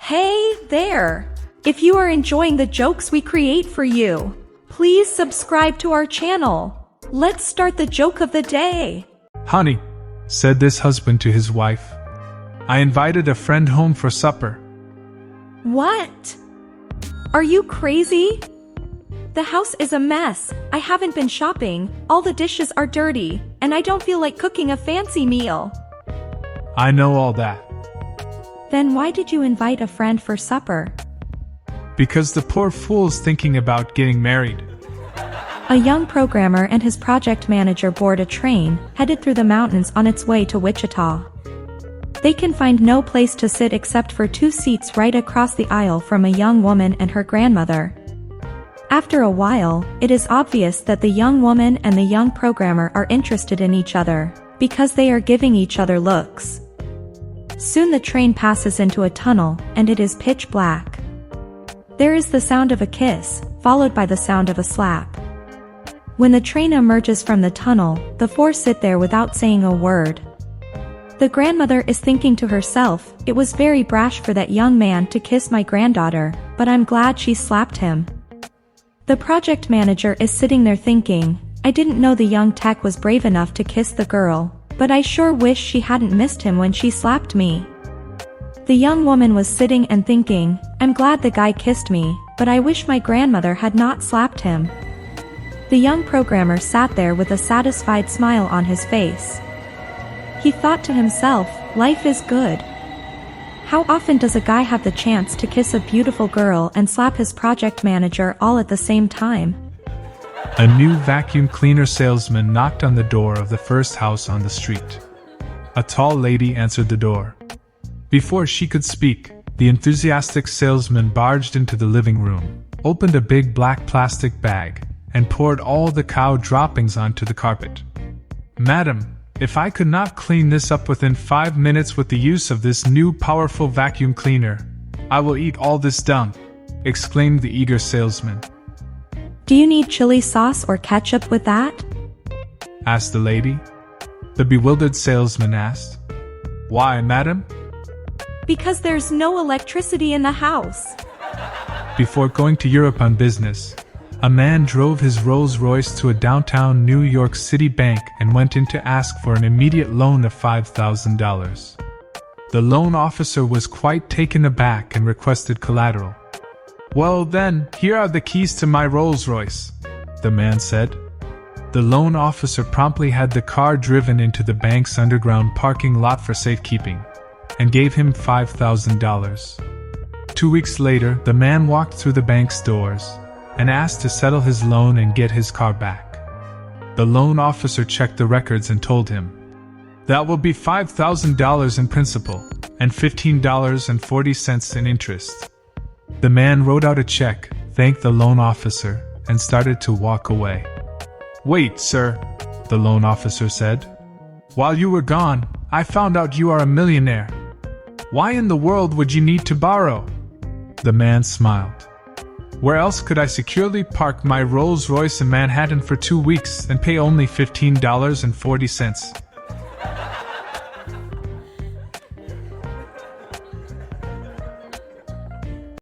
Hey there! If you are enjoying the jokes we create for you, please subscribe to our channel. Let's start the joke of the day. Honey, said this husband to his wife, I invited a friend home for supper. What? Are you crazy? The house is a mess. I haven't been shopping, all the dishes are dirty, and I don't feel like cooking a fancy meal. I know all that. Then why did you invite a friend for supper? Because the poor fool's thinking about getting married. A young programmer and his project manager board a train, headed through the mountains on its way to Wichita. They can find no place to sit except for 2 seats right across the aisle from a young woman and her grandmother. After a while, it is obvious that the young woman and the young programmer are interested in each other, because they are giving each other looks. Soon the train passes into a tunnel, and it is pitch black. There is the sound of a kiss, followed by the sound of a slap. When the train emerges from the tunnel, the 4 sit there without saying a word. The grandmother is thinking to herself, it was very brash for that young man to kiss my granddaughter, but I'm glad she slapped him. The project manager is sitting there thinking, I didn't know the young tech was brave enough to kiss the girl, but I sure wish she hadn't missed him when she slapped me. The young woman was sitting and thinking, I'm glad the guy kissed me, but I wish my grandmother had not slapped him. The young programmer sat there with a satisfied smile on his face. He thought to himself, life is good. How often does a guy have the chance to kiss a beautiful girl and slap his project manager all at the same time? A new vacuum cleaner salesman knocked on the door of the first house on the street. A tall lady answered the door. Before she could speak, the enthusiastic salesman barged into the living room, opened a big black plastic bag, and poured all the cow droppings onto the carpet. Madam, if I could not clean this up within 5 minutes with the use of this new powerful vacuum cleaner, I will eat all this dung, exclaimed the eager salesman. Do you need chili sauce or ketchup with that? Asked the lady. The bewildered salesman asked. Why, madam? Because there's no electricity in the house. Before going to Europe on business, a man drove his Rolls-Royce to a downtown New York City bank and went in to ask for an immediate loan of $5,000. The loan officer was quite taken aback and requested collateral. Well then, here are the keys to my Rolls-Royce, the man said. The loan officer promptly had the car driven into the bank's underground parking lot for safekeeping, and gave him $5,000. 2 weeks later, the man walked through the bank's doors and asked to settle his loan and get his car back. The loan officer checked the records and told him, that will be $5,000 in principal, and $15.40 in interest. The man wrote out a check, thanked the loan officer, and started to walk away. Wait, sir, the loan officer said. While you were gone, I found out you are a millionaire. Why in the world would you need to borrow? The man smiled. Where else could I securely park my Rolls-Royce in Manhattan for 2 weeks and pay only $15.40?